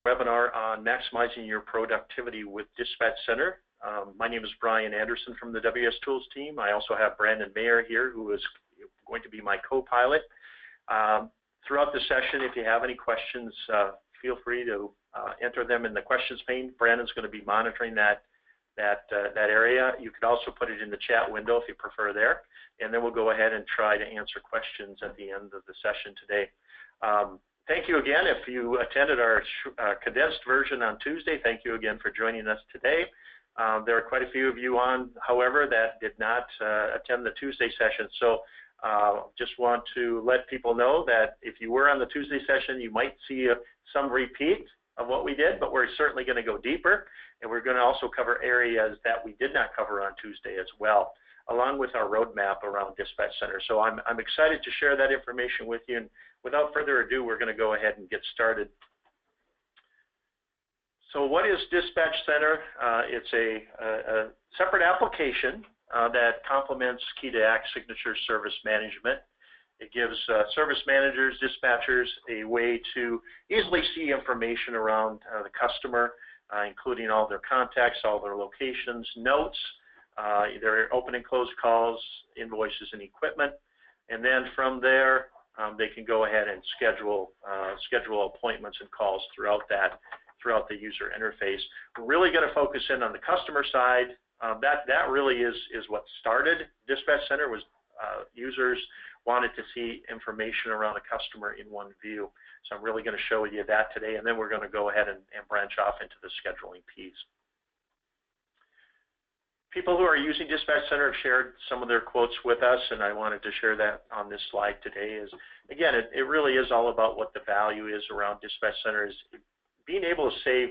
Webinar on maximizing your productivity with DispatchCenter. My name is Brian Anderson from the wsTOOLS team. I also have Brandon Mayer here, who is going to be my co-pilot. Throughout the session, if you have any questions, feel free to enter them in the questions pane. Brandon's going to be monitoring that area. You could also put it in the chat window if you prefer there, and then we'll go ahead and try to answer questions at the end of the session today. Thank you again. If you attended our condensed version on Tuesday, thank you again for joining us today. There are quite a few of you on, however, that did not attend the Tuesday session. So just want to let people know that if you were on the Tuesday session, you might see some repeat of what we did, but we're certainly going to go deeper, and we're going to also cover areas that we did not cover on Tuesday as well, along with our roadmap around DispatchCenter. So I'm excited to share that information with you, and without further ado, we're going to go ahead and get started. So what is DispatchCenter? It's a separate application that complements Key-to-Act signature service management. It gives service managers, dispatchers, a way to easily see information around the customer, including all their contacts, all their locations, notes, their open and closed calls, invoices, and equipment. And then from there, they can go ahead and schedule appointments and calls throughout the user interface. We're really going to focus in on the customer side. That really is what started DispatchCenter. Was users wanted to see information around a customer in one view. So I'm really going to show you that today, and then we're going to go ahead and branch off into the scheduling piece. People who are using DispatchCenter have shared some of their quotes with us, and I wanted to share that on this slide today. Again, it really is all about what the value is around DispatchCenter, is being able to save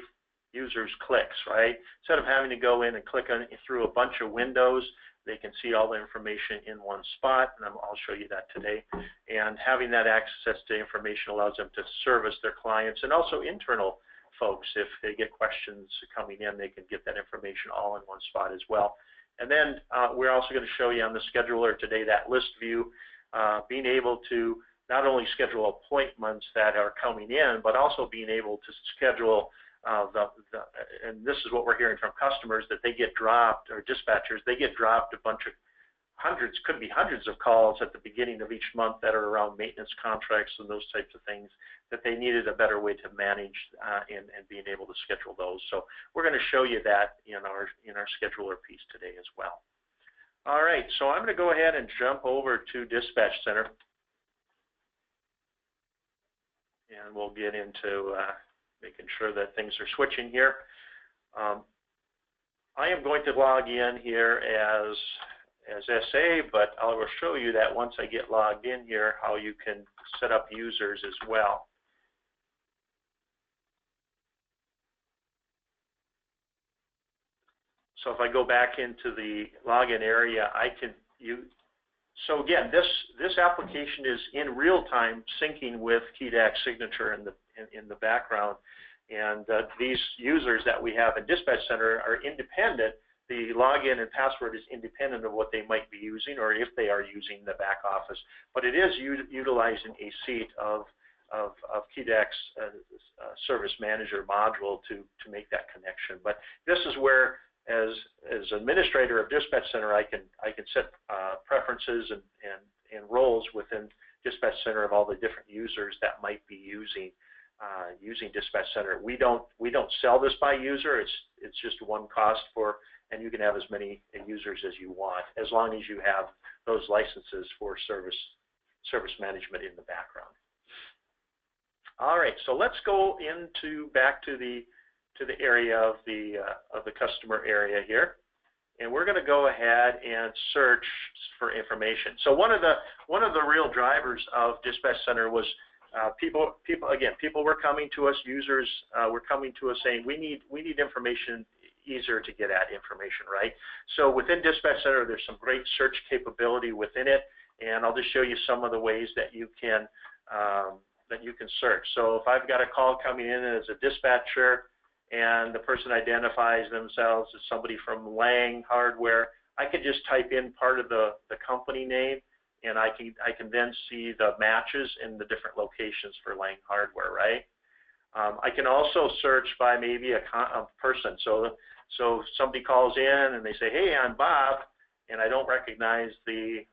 users clicks, right? Instead of having to go in and click through a bunch of windows, they can see all the information in one spot, and I'll show you that today. And having that access to information allows them to service their clients and also internal folks. If they get questions coming in, they can get that information all in one spot as well. And then we're also going to show you on the scheduler today that list view, being able to not only schedule appointments that are coming in, but also being able to schedule and this is what we're hearing from customers, that they get dropped, or dispatchers, they get dropped a bunch of could be hundreds of calls at the beginning of each month that are around maintenance contracts and those types of things, that they needed a better way to manage and being able to schedule those. So we're going to show you that in our scheduler piece today as well. All right, so I'm going to go ahead and jump over to DispatchCenter, and we'll get into making sure that things are switching here. I am going to log in here as SA, but I will show you that once I get logged in here, how you can set up users as well. So if I go back into the login area, so again, this application is in real time syncing with Key-to-Act signature in the background, and these users that we have in DispatchCenter are independent. The login and password is independent of what they might be using, or if they are using the back office, but it is utilizing a seat of Key-to-Act's service manager module to make that connection. But this is where, as administrator of DispatchCenter, I can set preferences and roles within DispatchCenter of all the different users that might be using DispatchCenter. We don't sell this by user. It's just one cost for, and you can have as many users as you want, as long as you have those licenses for service management in the background. All right, so let's go back to the area of the customer area here, and we're going to go ahead and search for information. So one of the real drivers of DispatchCenter was people were coming to us, users were coming to us saying, we need information, easier to get at information, right? So within DispatchCenter, there's some great search capability within it, and I'll just show you some of the ways that you can search. So if I've got a call coming in as a dispatcher, and the person identifies themselves as somebody from Lang Hardware, I could just type in part of the company name, and I can then see the matches in the different locations for Lang Hardware, right? I can also search by maybe a person. So somebody calls in and they say, hey, I'm Bob, and I don't recognize the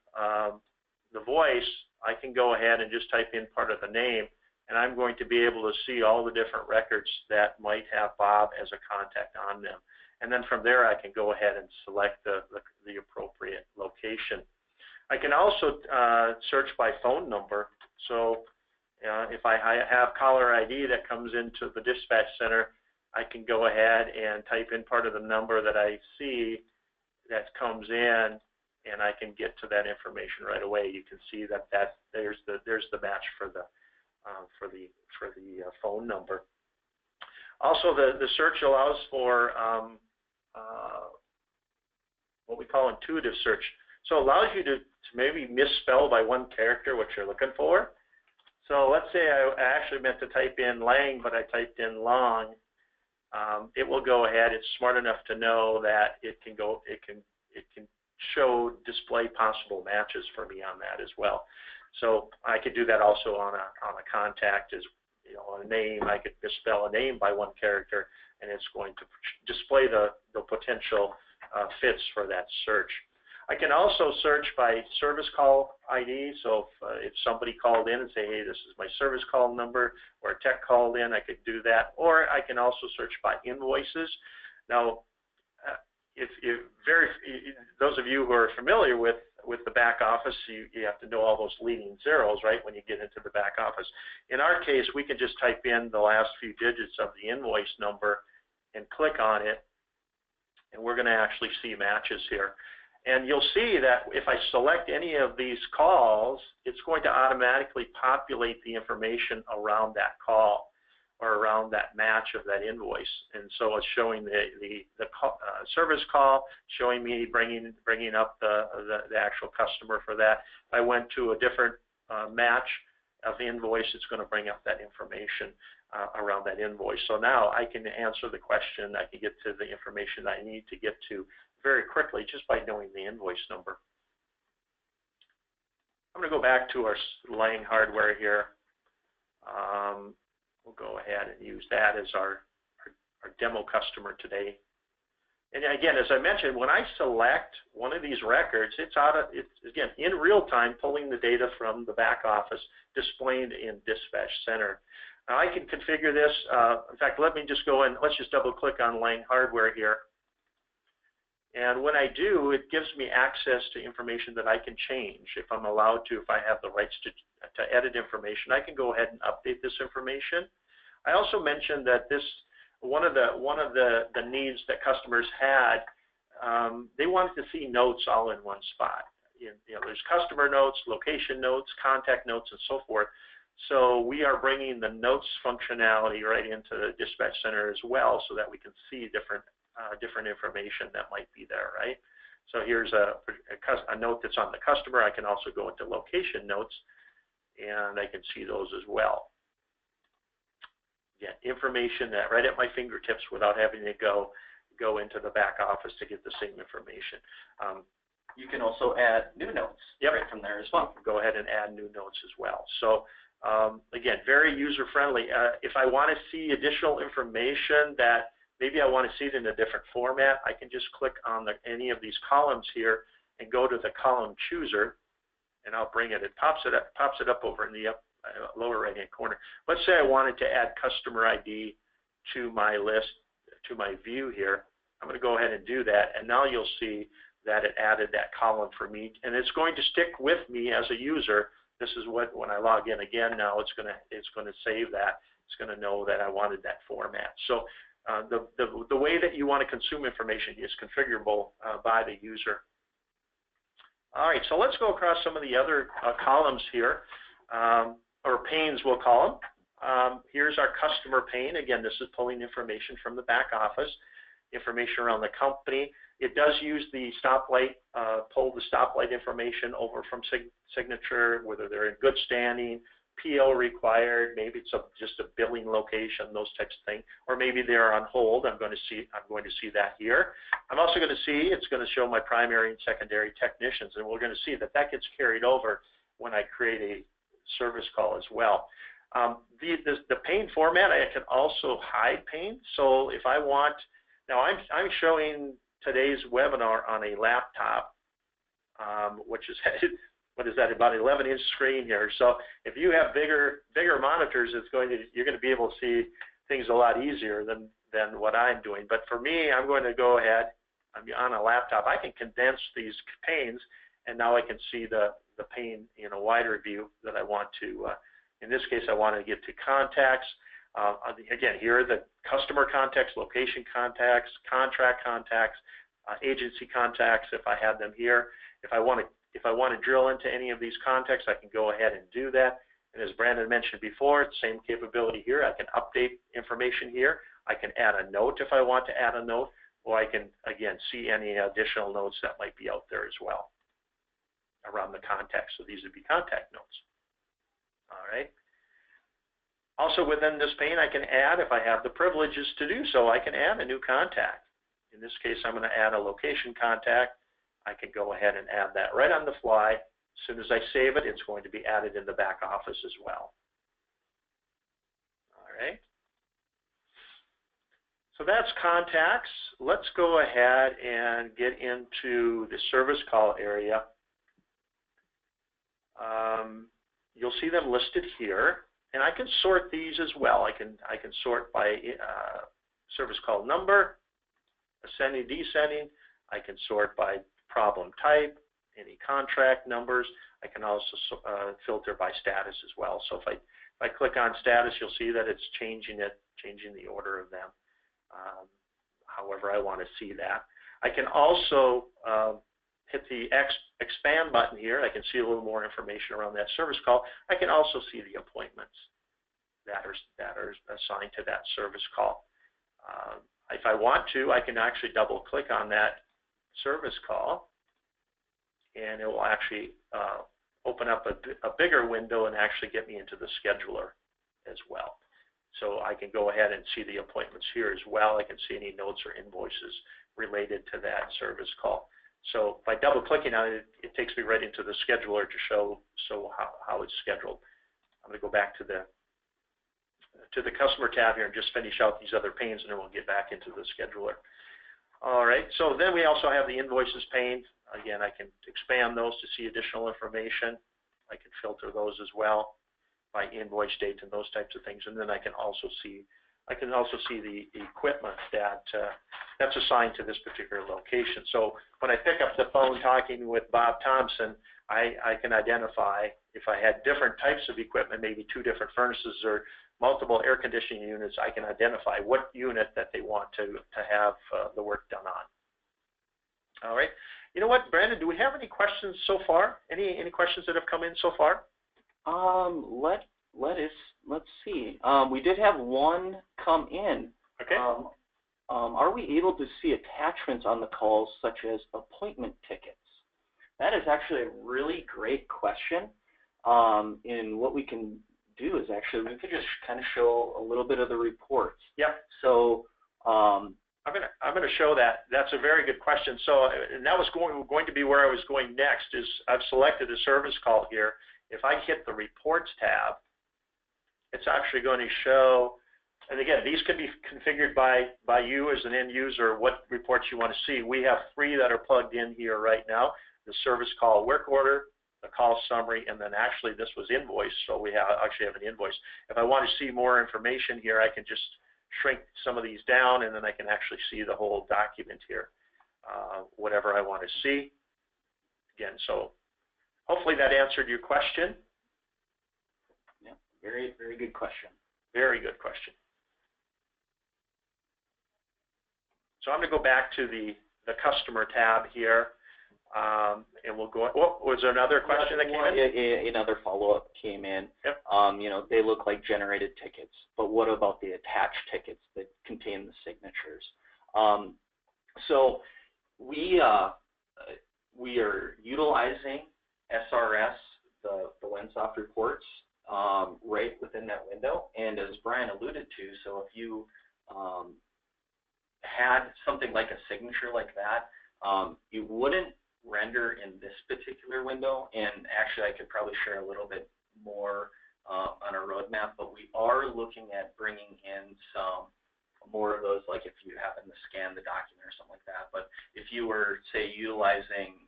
voice. I can go ahead and just type in part of the name, and I'm going to be able to see all the different records that might have Bob as a contact on them. And then from there, I can go ahead and select the appropriate location. I can also search by phone number. So if I have caller ID that comes into the dispatch center, I can go ahead and type in part of the number that I see that comes in, and I can get to that information right away. You can see that there's the match for the phone number. Also, the search allows for what we call intuitive search. So it allows you to maybe misspell by one character what you're looking for. So let's say I actually meant to type in Lang, but I typed in Long. It will go ahead. It's smart enough to know that it can display possible matches for me on that as well. So I could do that also on a contact, as a name. I could misspell a name by one character, and it's going to display the potential fits for that search. I can also search by service call ID. So if somebody called in and say, hey, this is my service call number, or a tech called in, I could do that. Or I can also search by invoices. Now, those of you who are familiar with the back office, you have to know all those leading zeros, right, when you get into the back office. In our case, we can just type in the last few digits of the invoice number and click on it, and we're going to actually see matches here. And you'll see that if I select any of these calls, it's going to automatically populate the information around that call or around that match of that invoice. And so it's showing the service call, showing me bringing up the actual customer for that. If I went to a different match of the invoice, it's going to bring up that information around that invoice. So now I can answer the question. I can get to the information I need to get to very quickly just by knowing the invoice number. I'm going to go back to our Lang hardware here. We'll go ahead and use that as our demo customer today. And again, as I mentioned, when I select one of these records, it's again in real time pulling the data from the back office, displayed in DispatchCenter. Now I can configure this. In fact, let me just go in. Let's just double click on Lang hardware here. And when I do, it gives me access to information that I can change if I'm allowed to, if I have the rights to edit information. I can go ahead and update this information. I also mentioned that one of the needs that customers had, they wanted to see notes all in one spot. There's customer notes, location notes, contact notes, and so forth. So we are bringing the notes functionality right into the Dispatch Center as well, so that we can see different information that might be there, right? So here's a note that's on the customer. I can also go into location notes, and I can see those as well. Again, information that right at my fingertips without having to go into the back office to get the same information. You can also add new notes right from there as well. Go ahead and add new notes as well. So again, very user-friendly. If I want to see additional information that maybe I want to see it in a different format, I can just click on any of these columns here and go to the column chooser, and I'll bring it. It pops it up over in the lower right-hand corner. Let's say I wanted to add customer ID to my list, to my view here. I'm going to go ahead and do that, and now you'll see that it added that column for me, and it's going to stick with me as a user. This is what, when I log in again now, it's going to save that. It's going to know that I wanted that format. So the way that you want to consume information is configurable by the user. All right, so let's go across some of the other columns here, or panes we'll call them. Here's our customer pane. Again, this is pulling information from the back office, information around the company. It does use the stoplight, pull the stoplight information over from signature, whether they're in good standing, PO required, maybe it's just a billing location, those types of things, or maybe they're on hold. I'm going to see that here. I'm also going to see, it's going to show my primary and secondary technicians, and we're going to see that gets carried over when I create a service call as well. The pane format, I can also hide pane. So if I want, now I'm showing today's webinar on a laptop, which is what is that, about 11-inch screen here. So if you have bigger monitors, you're going to be able to see things a lot easier than what I'm doing. But for me, I'm going to go ahead. I'm on a laptop. I can condense these panes, and now I can see the pane in a wider view that I want to. In this case, I want to get to contacts. Again, here are the customer contacts, location contacts, contract contacts, agency contacts. If I have them here, if I want to drill into any of these contacts, I can go ahead and do that. And as Brandon mentioned before, same capability here. I can update information here. I can add a note if I want to add a note, or I can, again, see any additional notes that might be out there as well around the contacts. So these would be contact notes. All right. Also within this pane, I can add, if I have the privileges to do so, I can add a new contact. In this case, I'm going to add a location contact. I can go ahead and add that right on the fly. As soon as I save it, it's going to be added in the back office as well. All right. So that's contacts. Let's go ahead and get into the service call area. You'll see them listed here, and I can sort these as well. I can sort by service call number, ascending, descending. I can sort by problem type, any contract numbers. I can also filter by status as well. So if I click on status, you'll see that it's changing the order of them, however I want to see that. I can also hit the expand button here. I can see a little more information around that service call. I can also see the appointments that are assigned to that service call. If I want to, I can actually double click on that service call, and it will actually open up a bigger window and actually get me into the scheduler as well. So I can go ahead and see the appointments here as well. I can see any notes or invoices related to that service call. So by double clicking on it, it takes me right into the scheduler to show how it's scheduled. I'm going to go back to the customer tab here and just finish out these other panes, and then we'll get back into the scheduler. All right, so then we also have the invoices pane. Again, I can expand those to see additional information. I can filter those as well by invoice date and those types of things. And then I can also see the equipment that's assigned to this particular location. So when I pick up the phone talking with Bob Thompson, I can identify if I had different types of equipment, maybe 2 different furnaces or multiple air conditioning units, I can identify what unit that they want to have the work done on. All right. You know what, Brandon, do we have any questions so far? Any questions that have come in so far? Let's see. We did have one come in. Okay. Are we able to see attachments on the calls such as appointment tickets? That is actually a really great question. And what we can do is actually we could just kind of show a little bit of the reports. Yep. So I'm going to show that. That's a very good question. So, and that was going to be where I was going next. Is I've selected a service call here. If I hit the reports tab, it's actually going to show. And again, these can be configured by you as an end user, what reports you want to see. We have 3 that are plugged in here right now: the service call work order, the call summary, and then actually this was invoice. So we actually have an invoice. If I want to see more information here, I can just shrink some of these down, and then I can actually see the whole document here, whatever I want to see. Again, so hopefully that answered your question. Yeah, very, very good question. Very good question. So I'm going to go back to the customer tab here, and we'll go. Oh, was there another question that came in? Another follow-up came in. Yep. You know, they look like generated tickets, but what about the attached tickets that contain the signatures? So we are utilizing SRS, the Lensoft reports, right within that window. And as Brian alluded to, so if you had something like a signature like that, you wouldn't render in this particular window. And actually, I could probably share a little bit more on our roadmap, but we are looking at bringing in some more of those, like if you happen to scan the document or something like that. But if you were, say, utilizing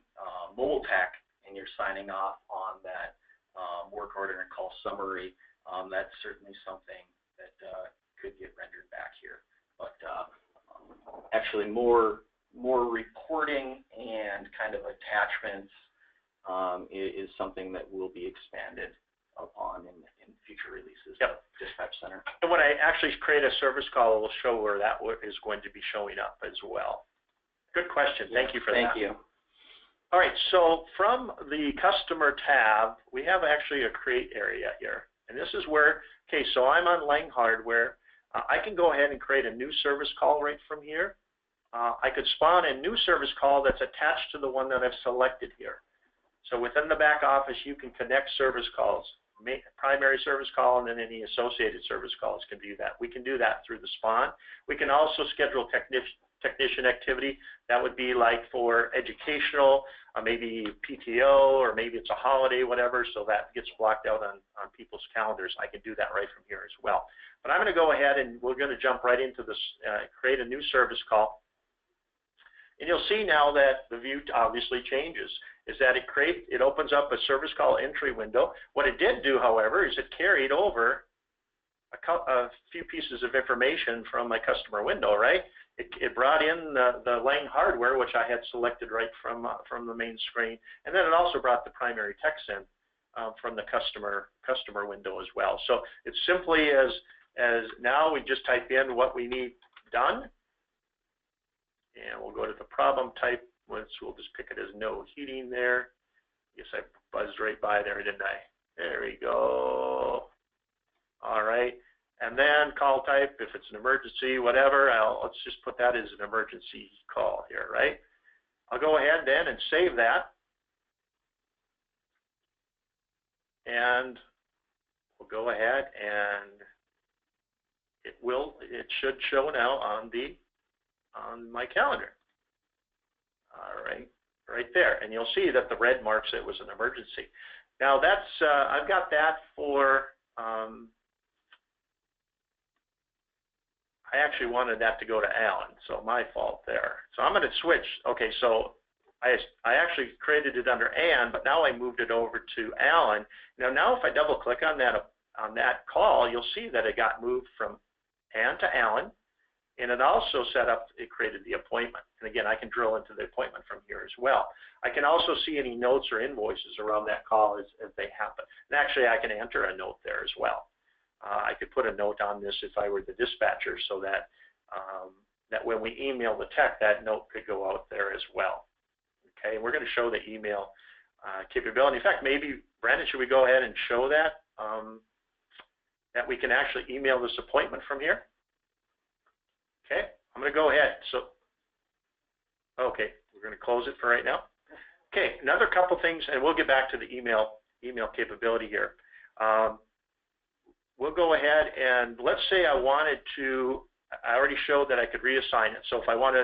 mobile tech and you're signing off on that work order and call summary, that's certainly something that could get rendered back here. But actually more reporting and kind of attachments is something that will be expanded upon in future releases of DispatchCenter. And when I actually create a service call, it will show where that is going to be showing up as well. Good question. Thank you for that. Thank you. All right, so from the customer tab, we have actually a create area here. And this is where, okay, so I'm on Lang Hardware. I can go ahead and create a new service call right from here. I could spawn a new service call that's attached to the one that I've selected here. So within the back office, you can connect service calls, primary service call, and then any associated service calls can do that. We can do that through the spawn. We can also schedule technician activity. That would be like for educational, maybe PTO, or maybe it's a holiday, whatever, so that gets blocked out on people's calendars. I can do that right from here as well. But I'm going to go ahead and we're going to jump right into this, create a new service call. And you'll see now that the view obviously changes, is that it opens up a service call entry window. What it did do, however, is it carried over a few pieces of information from my customer window, right? It brought in the Lang Hardware, which I had selected right from the main screen, and then it also brought the primary text in from the customer window as well. So it's simply as now we just type in what we need done, and we'll go to the problem type. We'll just pick it as no heating there. Guess I buzzed right by there, didn't I? There we go. All right. And then call type, if it's an emergency, whatever, let's just put that as an emergency call here, right? I'll go ahead then and save that. And we'll go ahead and it should show now on my calendar. All right, right there. And you'll see that the red marks it was an emergency. Now that's, I've got that for, I actually wanted that to go to Alan, so my fault there. So I'm going to switch. Okay, so I actually created it under Ann, but now I moved it over to Alan. Now if I double click on that call, you'll see that it got moved from Ann to Alan, and it also it created the appointment. And again, I can drill into the appointment from here as well. I can also see any notes or invoices around that call as they happen. And actually, I can enter a note there as well. I could put a note on this if I were the dispatcher, so that that when we email the tech, that note could go out there as well. Okay, and we're going to show the email capability. In fact, maybe, Brandon, should we go ahead and show that, that we can actually email this appointment from here? Okay, I'm going to go ahead. So, okay, we're going to close it for right now. Okay, another couple things, and we'll get back to the email capability here. We'll go ahead and let's say I wanted to, I already showed that I could reassign it. So if I want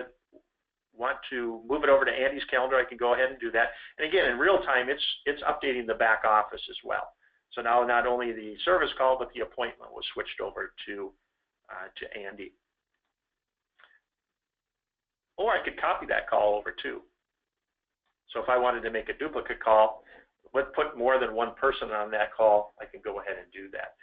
to move it over to Andy's calendar, I can go ahead and do that. And again, in real time, it's updating the back office as well. So now not only the service call, but the appointment was switched over to Andy. Or I could copy that call over too. So if I wanted to make a duplicate call, but put more than one person on that call, I can go ahead and do that.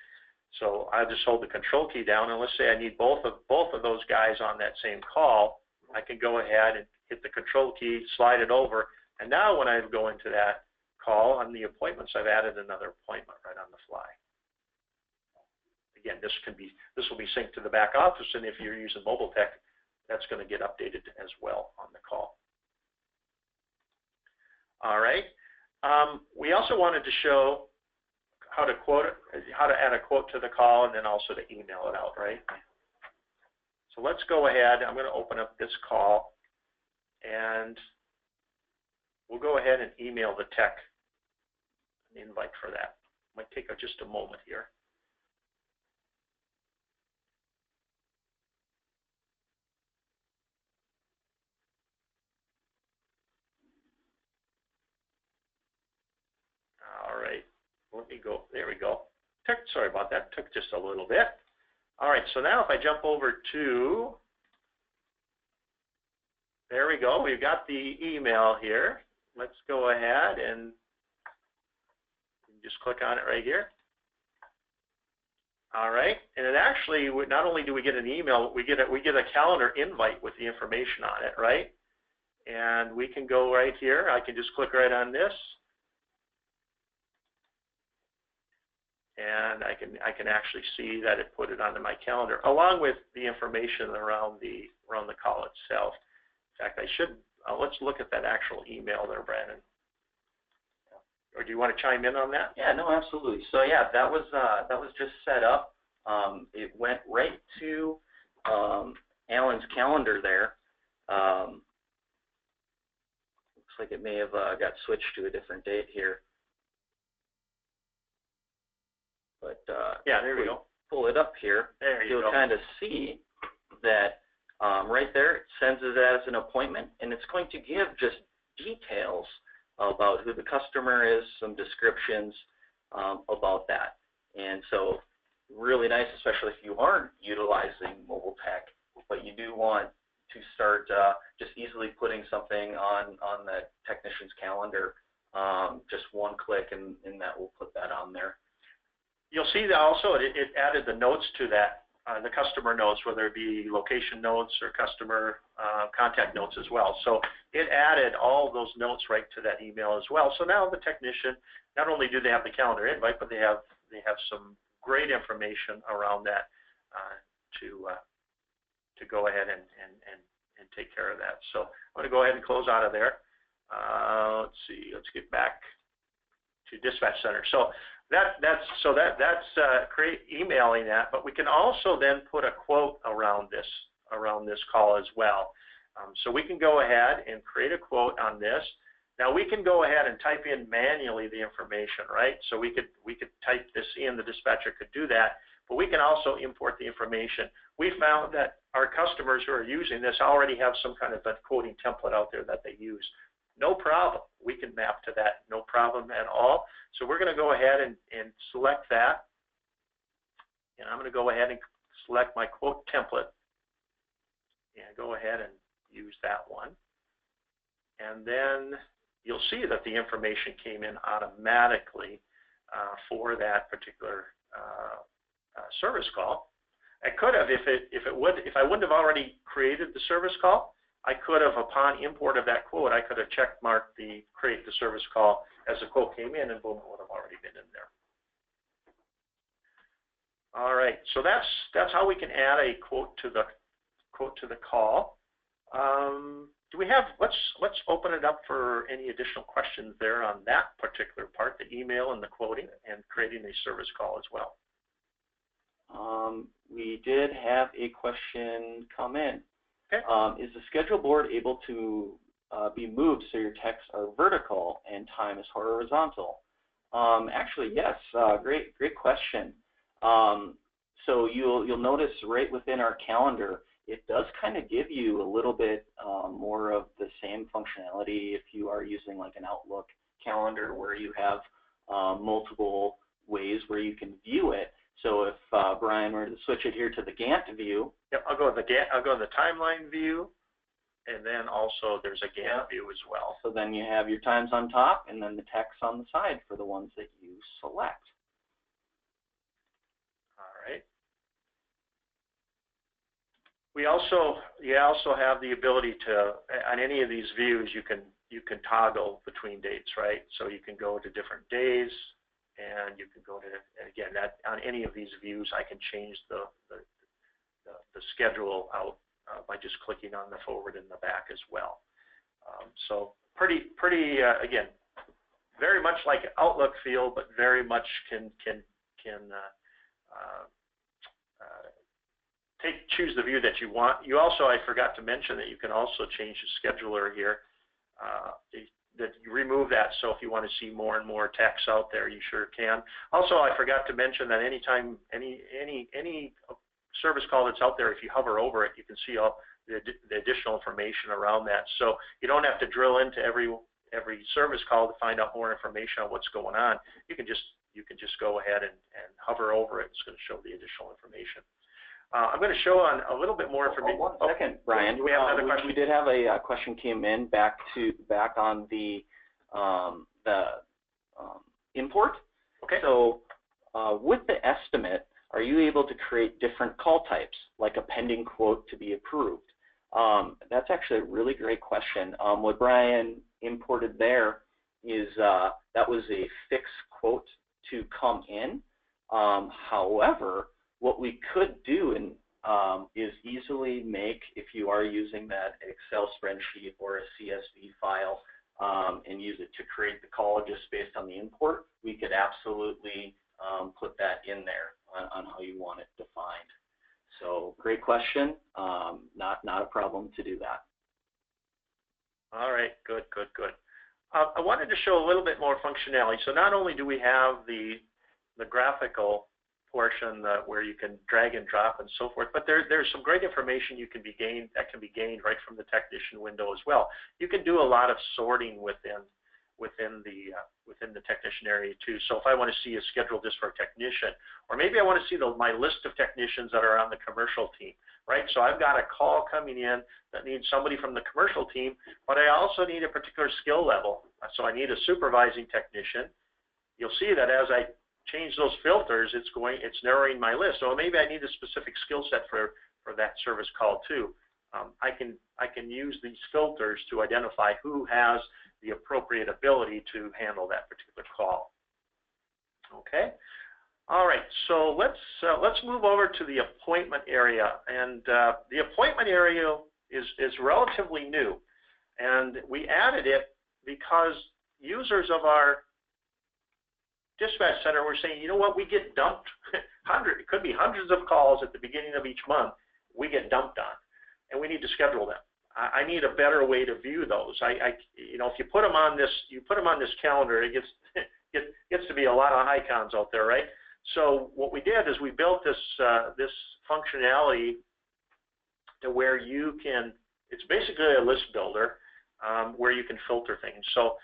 So I just hold the control key down, and let's say I need both of those guys on that same call. I can go ahead and hit the control key, slide it over, and now when I go into that call on the appointments, I've added another appointment right on the fly. Again, this will be synced to the back office, and if you're using mobile tech, that's going to get updated as well on the call. All right. We also wanted to show how to add a quote to the call, and then also to email it out, right? So let's go ahead. I'm going to open up this call, and we'll go ahead and email the tech an invite for that. Might take just a moment here. All right, let me go. There we go. Sorry about that, took just a little bit. All right, so now if I jump over to, there we go, we've got the email here. Let's go ahead and just click on it right here. All right, and it actually, not only do we get an email, we get a calendar invite with the information on it, right? And we can go right here. I can just click right on this, and I can actually see that it put it onto my calendar, along with the information around the call itself. In fact, I should let's look at that actual email there, Brandon. Or do you want to chime in on that? Yeah, no, absolutely. So yeah, that was just set up. It went right to Alan's calendar there. Looks like it may have got switched to a different date here. But yeah, there we go. Pull it up here. There you go. You'll kind of see that right there. It sends it as an appointment, and it's going to give just details about who the customer is, some descriptions about that. And so really nice, especially if you aren't utilizing mobile tech, but you do want to start just easily putting something on the technician's calendar, just one click, and that will put that on there. You'll see that also it added the notes to that, the customer notes, whether it be location notes or customer contact notes as well. So it added all those notes right to that email as well. So now the technician, not only do they have the calendar invite, but they have some great information around that to go ahead and take care of that. So I'm going to go ahead and close out of there. Let's see. Let's get back to DispatchCenter. So that's create emailing that, but we can also then put a quote around this call as well. So we can go ahead and create a quote on this. Now we can go ahead and type in manually the information, right? So we could type this in, the dispatcher could do that, but we can also import the information. We found that our customers who are using this already have some kind of a quoting template out there that they use. No problem. We can map to that, no problem at all. So we're going to go ahead and select that. And I'm going to go ahead and select my quote template and go ahead and use that one. And then you'll see that the information came in automatically for that particular service call. I could have, if I wouldn't have already created the service call, I could have, upon import of that quote, I could have check marked the create the service call as the quote came in, and boom, it would have already been in there. All right, so that's how we can add a quote to the call. Do we have? Let's open it up for any additional questions there on that particular part, the email and the quoting and creating a service call as well. We did have a question come in. Okay. Is the schedule board able to be moved so your texts are vertical and time is horizontal? Actually, yes. Great question. So you'll notice right within our calendar, it does kind of give you a little bit more of the same functionality if you are using like an Outlook calendar where you have multiple ways where you can view it. So if Brian were to switch it here to the Gantt view. Yep, I'll go to the timeline view, and then also there's a Gantt view as well. So then you have your times on top, and then the text on the side for the ones that you select. All right. You also have the ability to, on any of these views, you can toggle between dates, right? So you can go to different days, and you can go to, and again, that on any of these views, I can change the schedule out by just clicking on the forward and the back as well. So pretty again, very much like Outlook feel, but very much can choose the view that you want. You also, I forgot to mention that you can also change the scheduler here. That you remove that, so if you want to see more and more text out there, you sure can. Also, I forgot to mention that anytime any service call that's out there, if you hover over it, you can see all the additional information around that. So you don't have to drill into every service call to find out more information on what's going on. You can just you can just go ahead and hover over it. It's going to show the additional information. I'm going to show on a little bit more information. One second, Brian. We have another question. We did have a question came in back on the import. Okay. So with the estimate, are you able to create different call types, like a pending quote to be approved? That's actually a really great question. What Brian imported there is that was a fixed quote to come in. However, what we could do is easily make, if you are using that Excel spreadsheet or a CSV file and use it to create the call just based on the import, we could absolutely put that in there on how you want it defined. So great question. Not a problem to do that. All right, good. I wanted to show a little bit more functionality. So not only do we have the graphical portion where you can drag and drop and so forth, but there's some great information that can be gained right from the technician window as well. You can do a lot of sorting within the technician area too. So if I want to see a schedule just for a technician, or maybe I want to see my list of technicians that are on the commercial team, right? So I've got a call coming in that needs somebody from the commercial team, but I also need a particular skill level. So I need a supervising technician. You'll see that as I change those filters, it's narrowing my list. So maybe I need a specific skill set for that service call too. I can use these filters to identify who has the appropriate ability to handle that particular call. Okay. All right. So let's move over to the appointment area, and the appointment area is relatively new, and we added it because users of our dispatch center were saying, you know what, we get dumped it could be hundreds of calls at the beginning of each month we get dumped on, and we need to schedule them. I need a better way to view those. You know, if you put them on this, calendar, it gets to be a lot of icons out there, right? So what we did is we built this functionality to where you can. It's basically a list builder where you can filter things. So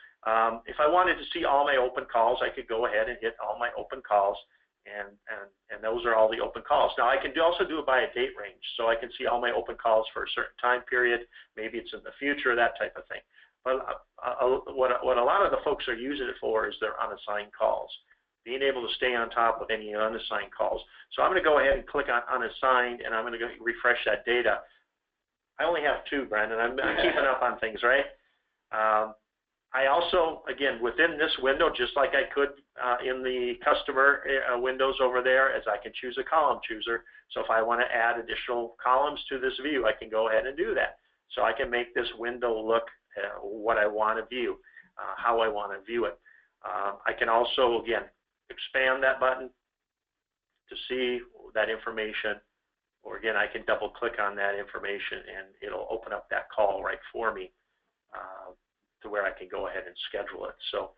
if I wanted to see all my open calls, I could go ahead and hit all my open calls, and those are all the open calls. Now I can also do it by a date range, so I can see all my open calls for a certain time period. Maybe it's in the future, that type of thing. But what a lot of the folks are using it for is their unassigned calls, being able to stay on top of any unassigned calls. So I'm going to go ahead and click on unassigned, and I'm going to refresh that data. I only have 2, Brandon. I'm keeping up on things, right? I also, again, within this window, just like I could in the customer windows over there, as I can choose a column chooser. So if I want to add additional columns to this view, I can go ahead and do that. So I can make this window look what I want to view, how I want to view it. I can also, again, expand that button to see that information, or again, I can double click on that information and it'll open up that call right for me. To where I can go ahead and schedule it. So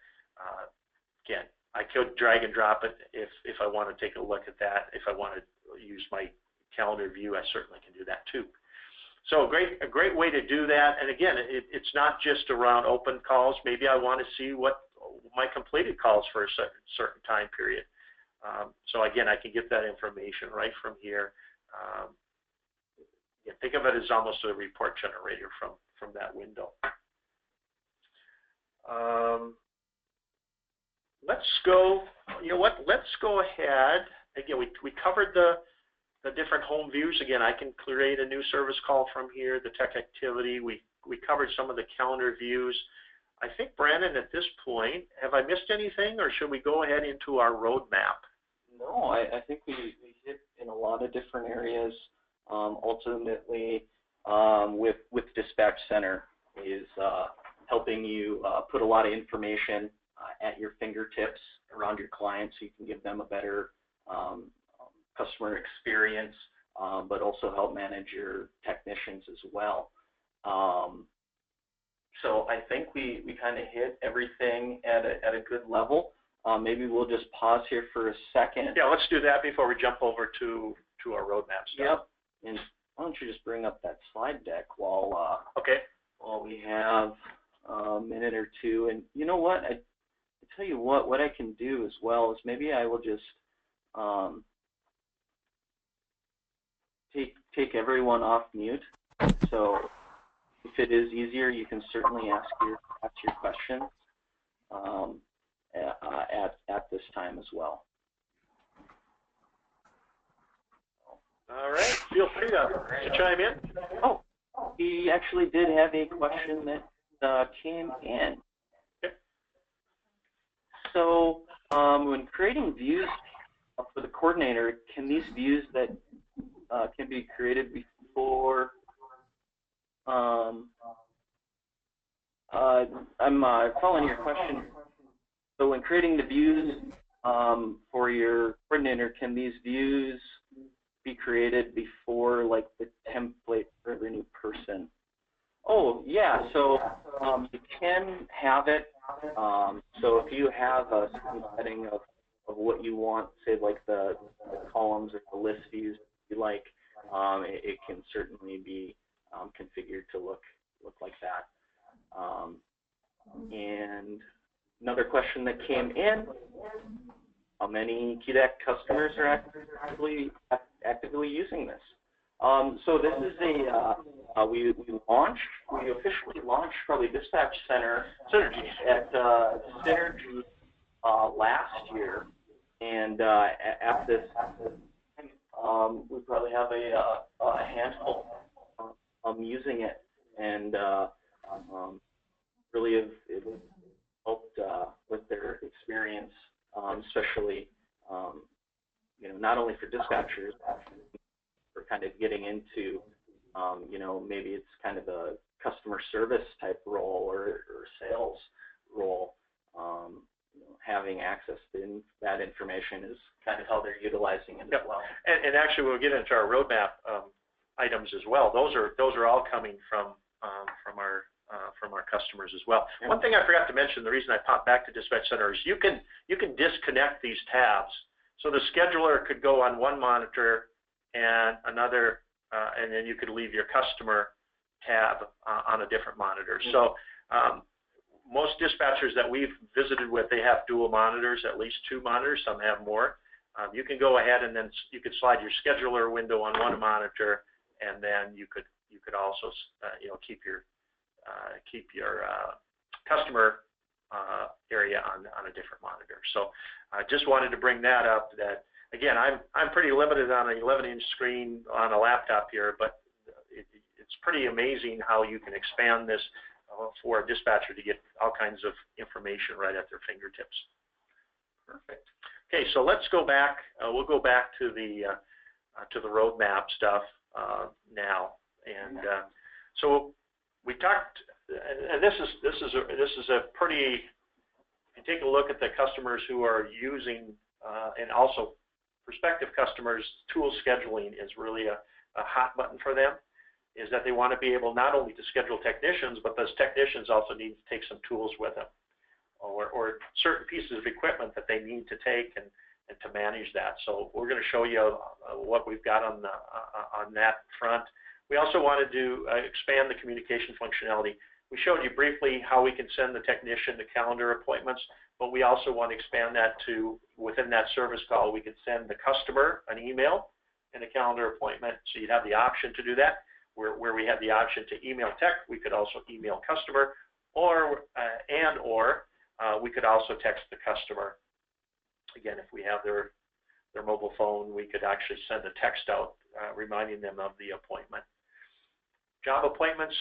again, I could drag and drop it if I want to take a look at that. If I want to use my calendar view, I certainly can do that too. So a great way to do that. And again, it's not just around open calls. Maybe I want to see what my completed calls for a certain time period. So again, I can get that information right from here. Think of it as almost a report generator from that window. Let's go, you know what, let's go ahead. Again, we covered the different home views. Again, I can create a new service call from here, the tech activity. We covered some of the calendar views. I think, Brandon, at this point, have I missed anything, or should we go ahead into our roadmap? No, I think we hit in a lot of different areas. Ultimately, with Dispatch Center is helping you put a lot of information at your fingertips around your clients, so you can give them a better customer experience, but also help manage your technicians as well. So I think we kind of hit everything at a good level. Maybe we'll just pause here for a second. Yeah, let's do that before we jump over to our roadmap stuff. Yep. And why don't you just bring up that slide deck while okay. While we have a minute or two. And you know what? It's tell you what I can do as well is maybe I will just take everyone off mute. So if it is easier, you can certainly ask your questions at this time as well. All right, feel free to chime in. Oh, he actually did have a question that came in. Okay. So when creating views for the coordinator, can these views that can be created before I'm following your question. So when creating the views for your coordinator, can these views be created before like the template for the new person? Oh yeah, so you can have it. So if you have a certain setting of what you want, say like the columns or the list views you like, it can certainly be configured to look like that. And another question that came in: how many KeyDAC customers are actively using this? So this is we officially launched probably DispatchCenter at Synergy last year, and at this time, we probably have a handful using it, and really have helped with their experience, especially not only for dispatchers, for kind of getting into maybe it's kind of a customer service type role or sales role. Having access to that information is kind of how they're utilizing it as well. And actually, we'll get into our roadmap items as well. Those are all coming from our customers as well. Yeah. One thing I forgot to mention, the reason I popped back to DispatchCenter is you can disconnect these tabs. So the scheduler could go on one monitor and another, and then you could leave your customer tab on a different monitor. Mm-hmm. So most dispatchers that we've visited with, they have dual monitors, at least 2 monitors. Some have more. You can go ahead and then you could slide your scheduler window on one monitor, and then you could also keep your customer area on a different monitor. So I just wanted to bring that up. That again, I'm pretty limited on an 11-inch screen on a laptop here, but it's pretty amazing how you can expand this for a dispatcher to get all kinds of information right at their fingertips. Perfect. Okay, so let's go back. We'll go back to the roadmap stuff now, and so we talked. And this is a pretty. If you take a look at the customers who are using, and also prospective customers, tool scheduling is really a hot button for them. Is that they want to be able not only to schedule technicians, but those technicians also need to take some tools with them, or certain pieces of equipment that they need to take and to manage that. So we're going to show you what we've got on that front. We also wanted to expand the communication functionality. We showed you briefly how we can send the technician to calendar appointments, but we also want to expand that to, within that service call, we could send the customer an email and a calendar appointment, so you'd have the option to do that. Where we had the option to email tech, we could also email customer, or we could also text the customer. Again, if we have their mobile phone, we could actually send a text out reminding them of the appointment. Job appointments,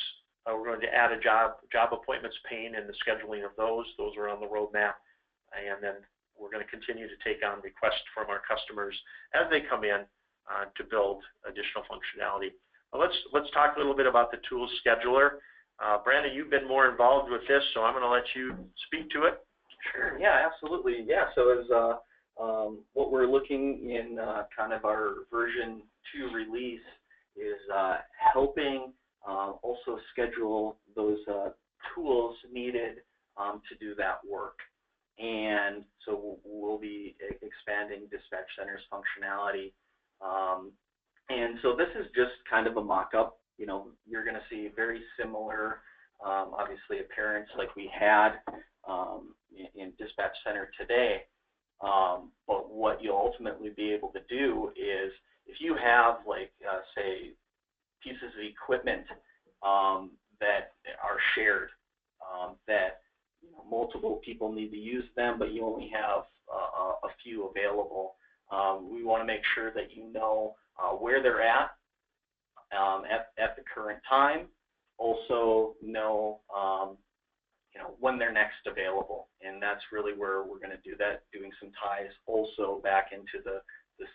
we're going to add a job appointments pane and the scheduling of those. Those are on the roadmap, and then we're going to continue to take on requests from our customers as they come in to build additional functionality. Let's talk a little bit about the tools scheduler. Brandon, you've been more involved with this, so I'm going to let you speak to it. Sure. Yeah, absolutely. Yeah. So as what we're looking in kind of our version 2 release is helping also schedule those tools needed to do that work. And so we'll be expanding DispatchCenter's functionality. And so this is just kind of a mock-up. You're going to see very similar obviously appearance like we had in DispatchCenter today. But what you'll ultimately be able to do is, if you have, like, say, pieces of equipment that are shared, that multiple people need to use them, but you only have a few available, we want to make sure that you know where they're at the current time. Also know when they're next available, and that's really where we're going to do that, doing some ties also back into the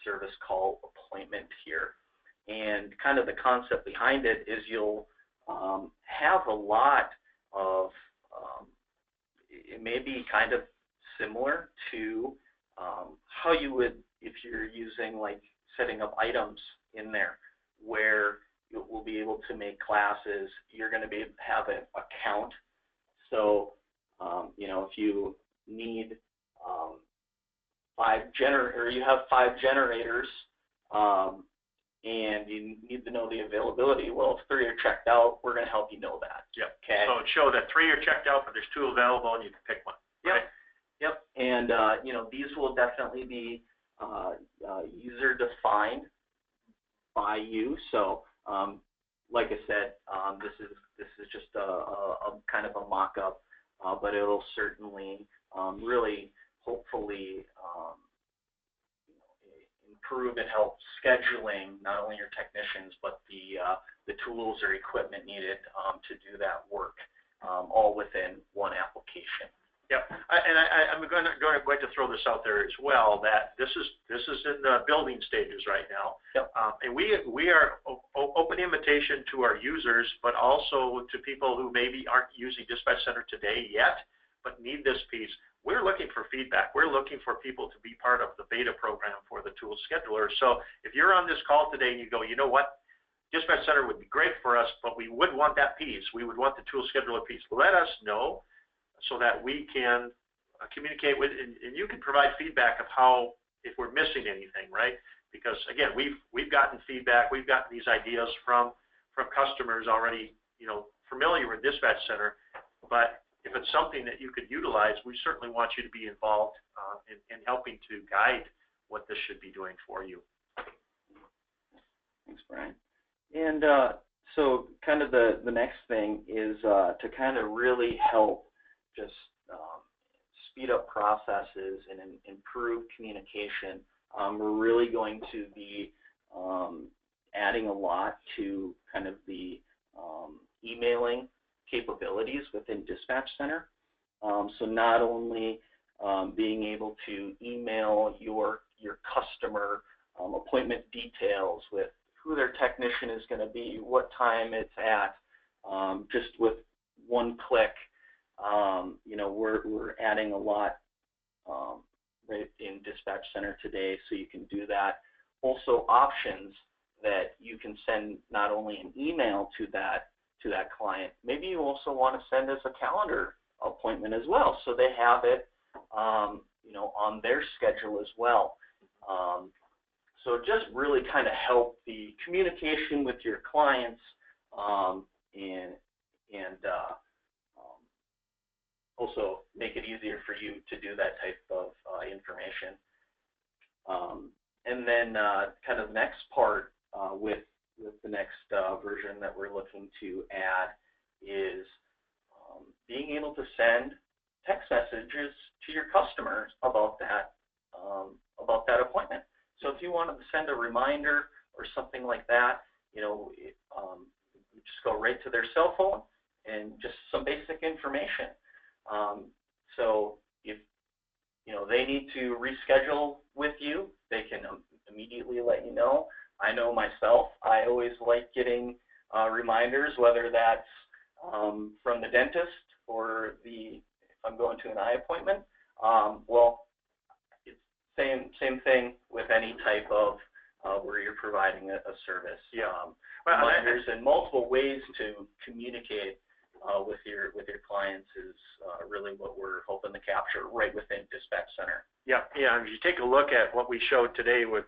service call appointment here. And kind of the concept behind it is you'll have a lot of, it may be kind of similar to how you would if you're using, like, setting up items in there, where you will be able to make classes. You're going to have an account. So, if you need you have 5 generators, and you need to know the availability. Well, if 3 are checked out, we're going to help you know that. Yep. Okay. So it showed that 3 are checked out, but there's 2 available, and you can pick one. Yep. Right? Yep. And these will definitely be user defined by you. So, like I said, this is just a kind of a mock-up, but it'll certainly really, hopefully, improve and help scheduling not only your technicians, but the tools or equipment needed to do that work, all within one application. Yep, I'm going to throw this out there as well, that this is in the building stages right now. Yep. And we are open invitation to our users, but also to people who maybe aren't using DispatchCenter today yet, but need this piece. We're looking for feedback. We're looking for people to be part of the beta program for the tool scheduler. So if you're on this call today and you go, you know what, DispatchCenter would be great for us, but we would want that piece. We would want the tool scheduler piece. Let us know, so that we can communicate with, and you can provide feedback of how, if we're missing anything, right? Because again, we've gotten feedback, we've gotten these ideas from customers already, familiar with DispatchCenter, but if it's something that you could utilize, we certainly want you to be involved in helping to guide what this should be doing for you. Thanks, Brian. And so kind of the next thing is to kind of really help just speed up processes and improve communication. We're really going to be adding a lot to kind of the emailing capabilities within DispatchCenter. So not only being able to email your customer appointment details with who their technician is going to be, what time it's at, just with one click. We're adding a lot right in DispatchCenter today, so you can do that. Also, options that you can send not only an email to that client. Maybe you also want to send us a calendar appointment as well, so they have it, on their schedule as well. So just really kind of help the communication with your clients, and also make it easier for you to do that type of information. And then kind of the next part with the next version that we're looking to add is being able to send text messages to your customers about that appointment. So if you wanted to send a reminder or something like that, you just go right to their cell phone and just some basic information. So if they need to reschedule with you, they can immediately let you know. I know myself, I always like getting reminders, whether that's from the dentist or if I'm going to an eye appointment. Well, it's same thing with any type of where you're providing a service. Yeah. Reminders and multiple ways to communicate with your clients is really what we're hoping to capture right within DispatchCenter. Yeah. If you take a look at what we showed today with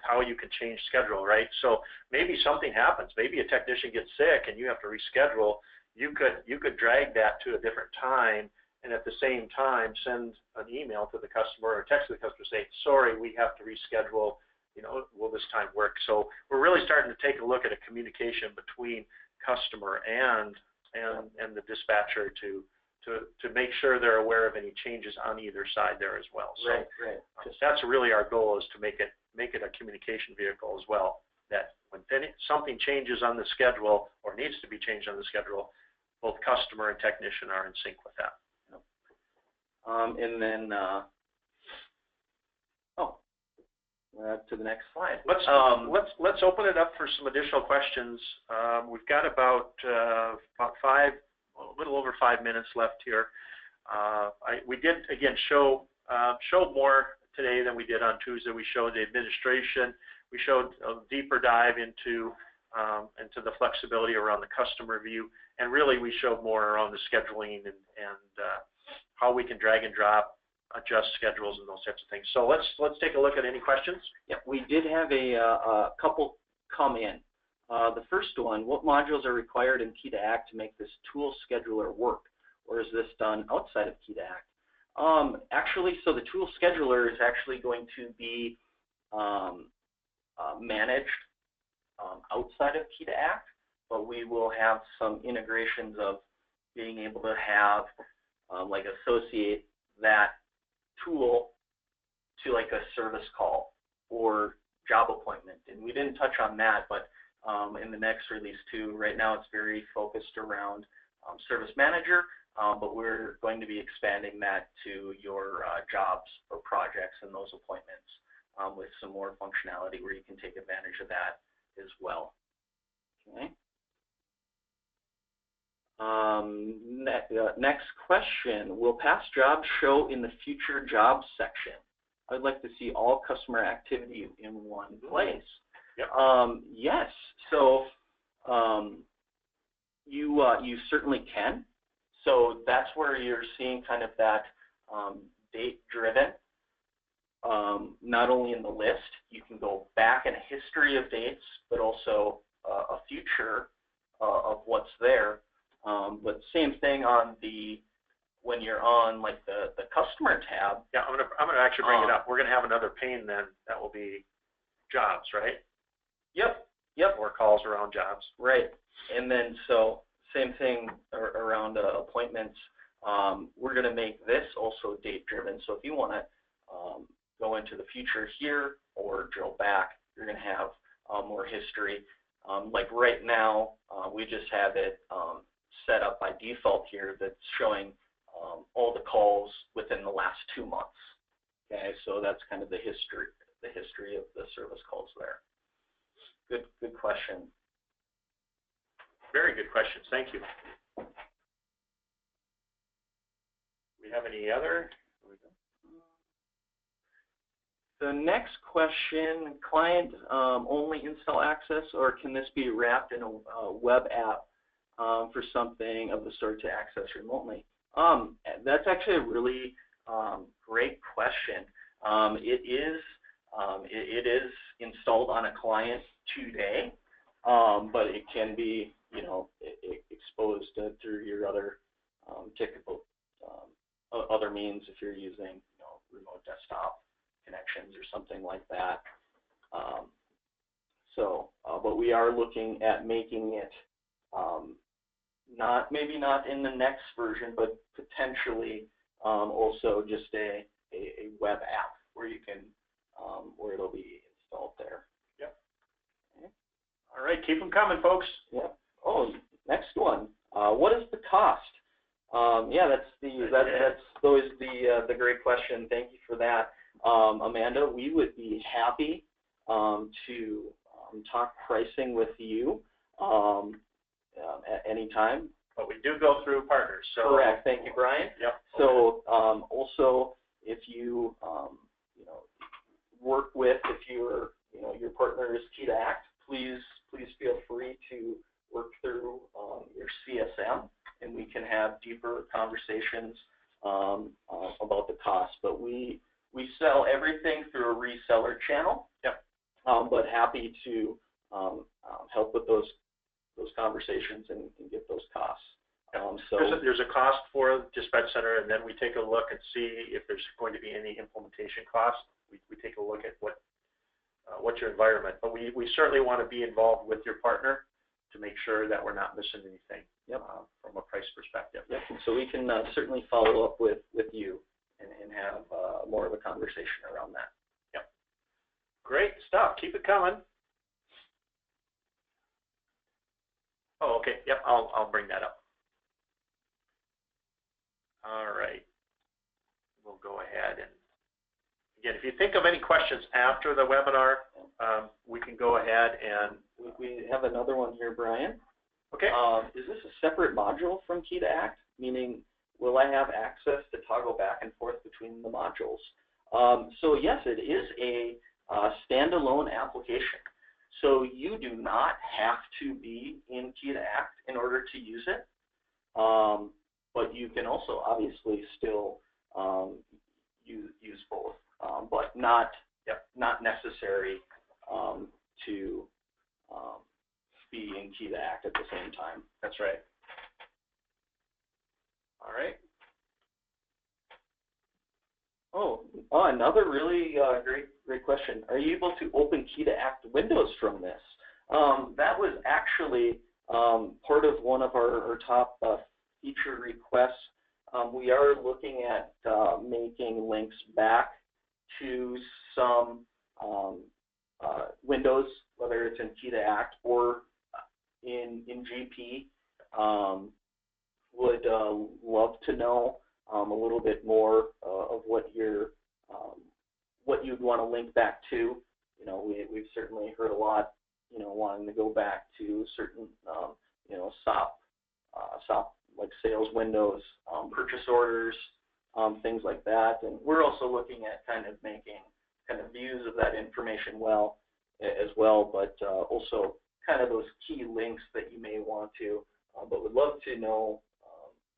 how you can change schedule, right? So maybe something happens. Maybe a technician gets sick and you have to reschedule. you could drag that to a different time, and at the same time send an email to the customer or text the customer saying, sorry, we have to reschedule, will this time work? So we're really starting to take a look at a communication between customer and the dispatcher to make sure they're aware of any changes on either side there as well. So right. That's really our goal, is to make it a communication vehicle as well, that when something changes on the schedule or needs to be changed on the schedule, both customer and technician are in sync with that. And then, to the next slide. Let's open it up for some additional questions. We've got about a little over 5 minutes left here. We did again show more today than we did on Tuesday. We showed the administration. We showed a deeper dive into the flexibility around the customer view, and really we showed more around the scheduling and how we can drag and drop, adjust schedules, and those types of things. So let's take a look at any questions. Yeah, we did have a couple come in. The first one: what modules are required in Key to Act to make this tool scheduler work, or is this done outside of Key to Act? Actually, so the tool scheduler is actually going to be managed outside of Key to Act, but we will have some integrations of being able to have associate that tool to like a service call or job appointment. And we didn't touch on that, but in the next release too, right now it's very focused around Service Manager, but we're going to be expanding that to your jobs or projects and those appointments with some more functionality where you can take advantage of that as well. Okay. Next question: will past jobs show in the future jobs section? I'd like to see all customer activity in one place. Yep. Yes. So you certainly can. So that's where you're seeing kind of that date-driven. Not only in the list, you can go back in a history of dates, but also a future of what's there. But same thing on when you're on like the customer tab. Yeah, I'm gonna actually bring it up. We're gonna have another pane then that will be jobs, right? Yep. Or calls around jobs. Right. And then so same thing around appointments. We're gonna make this also date driven. So if you want to go into the future here or drill back, you're gonna have more history. Like right now, we just have it set up by default here that's showing all the calls within the last 2 months. Okay, so that's kind of the history of the service calls there. Good question. Very good questions. Thank you. We have any other? The next question: client only install access, or can this be wrapped in a web app for something of the sort to access remotely? That's actually a really great question. It is installed on a client today, but it can be exposed through your other typical other means if you're using remote desktop connections or something like that. But we are looking at making it maybe not in the next version, but potentially also just a web app where you can where it'll be installed there. Yep. Okay. All right, keep them coming, folks. Yep. Oh, next one. What is the cost? Yeah, that's always the great question. Thank you for that, Amanda. We would be happy to talk pricing with you at any time. But we do go through partners. So correct. Thank you, Brian. Yep. So also, if you work with, if your partner is Key to Act, please feel free to work through your CSM, and we can have deeper conversations about the cost. But we sell everything through a reseller channel. Yep. But happy to help with those conversations and get those costs. There's a cost for DispatchCenter, and then we take a look and see if there's going to be any implementation cost. We take a look at what's your environment, but we certainly want to be involved with your partner to make sure that we're not missing anything from a price perspective. Yep. And so we can certainly follow up with you and have more of a conversation around that. Yep. Great stuff. Keep it coming. Oh, okay. Yep. I'll bring that up. All right. We'll go ahead and again, if you think of any questions after the webinar, we can go ahead and we have another one here, Brian. Okay. Is this a separate module from Key to Act? Meaning, will I have access to toggle back and forth between the modules? So yes, it is a standalone application. So you do not have to be in Key to Act in order to use it. But you can also obviously still use both, but not necessary to be in Key to Act at the same time. That's right. All right. Oh, another really great question. Are you able to open Key to Act windows from this? That was actually part of one of our top feature requests. We are looking at making links back to some windows, whether it's in Key to Act or in GP. Would love to know a little bit more of what you'd want to link back to. You know, we've certainly heard a lot, you know, wanting to go back to certain, you know, SOP like sales windows, purchase orders, things like that. And we're also looking at kind of making kind of views of that information as well, but also kind of those key links that you may want to, but would love to know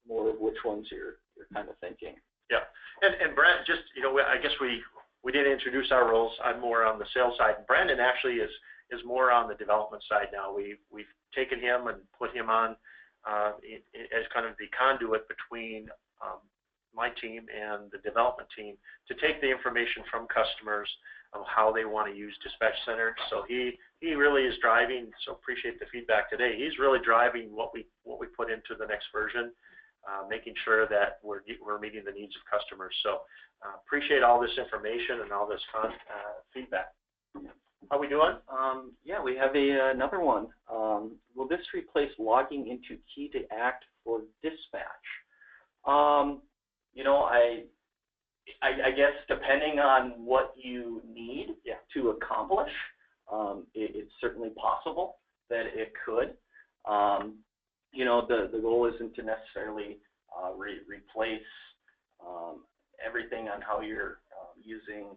more of which ones you're kind of thinking. Yeah, and Brent, just, you know, I guess we didn't introduce our roles. I'm more on the sales side. Brandon actually is more on the development side now. We've taken him and put him on as kind of the conduit between my team and the development team to take the information from customers of how they want to use DispatchCenter. So he really is driving. So appreciate the feedback today. He's really driving what we put into the next version, making sure that we're meeting the needs of customers. So appreciate all this information and all this feedback. How we doing? Yeah, we have another one. Will this replace logging into Key to Act for dispatch? You know, I guess depending on what you need to accomplish, it's certainly possible that it could. You know, the goal isn't to necessarily replace everything on how you're using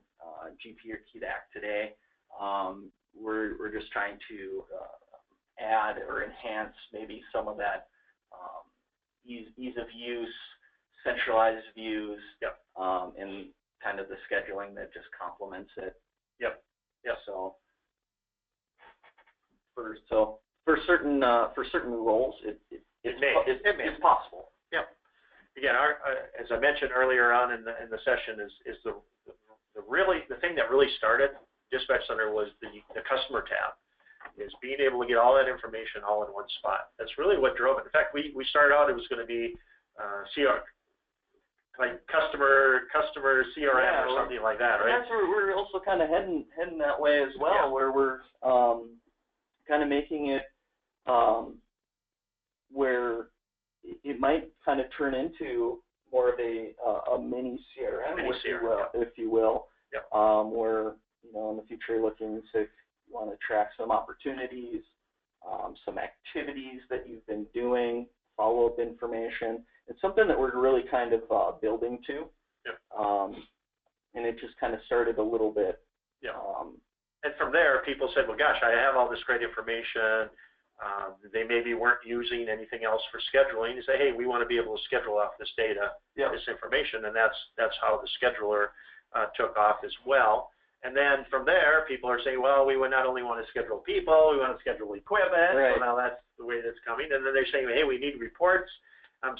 GP or Key to Act today. We're just trying to add or enhance maybe some of that ease of use, centralized views, and kind of the scheduling that just complements it. Yep. So for certain roles, it's possible. Yep. Again, as I mentioned earlier on in the session, is the thing that really started DispatchCenter was the customer tab. Is being able to get all that information all in one spot. That's really what drove it. In fact, we started out, it was going to be like customer CRM or something like that, right? That's where we're also kind of heading that way as well, where we're kind of making it where it might kind of turn into more of a mini CRM, if you will, where, you know, in the future looking to, if you want to track some opportunities, some activities that you've been doing, follow-up information. It's something that we're really kind of building to. And it just kind of started a little bit. And from there, people said, well, gosh, I have all this great information. They maybe weren't using anything else for scheduling. You say, hey, we want to be able to schedule off this data, this information, and that's how the scheduler took off as well. And then from there, people are saying, well, we would not only want to schedule people, we want to schedule equipment. Right. So now that's the way that's coming. And then they're saying, hey, we need reports.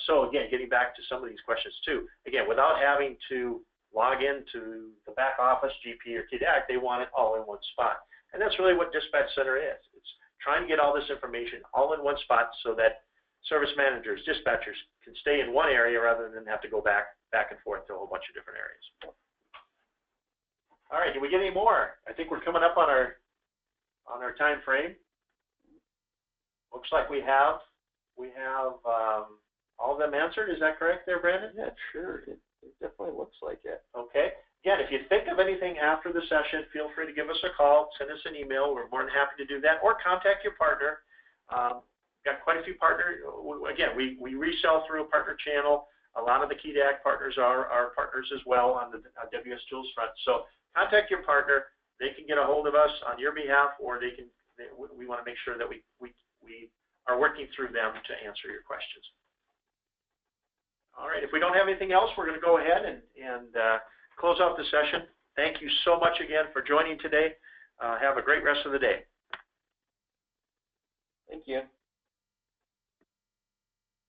So again, getting back to some of these questions too, again, without having to log into the back office, GP or TDAC, they want it all in one spot. And that's really what DispatchCenter is. It's trying to get all this information all in one spot so that service managers, dispatchers can stay in one area rather than have to go back and forth to a whole bunch of different areas. All right, did we get any more? I think we're coming up on our time frame. Looks like we have all of them answered. Is that correct there, Brandon? Yeah, sure. It definitely looks like it. Okay. Again, if you think of anything after the session, feel free to give us a call, send us an email. We're more than happy to do that, or contact your partner. Got quite a few partners. Again, we resell through a partner channel. A lot of the KeyDAC partners are our partners as well on the wsTOOLS front. So contact your partner. They can get a hold of us on your behalf, or we want to make sure that we are working through them to answer your questions. All right, if we don't have anything else, we're going to go ahead and close out the session. Thank you so much again for joining today. Have a great rest of the day. Thank you.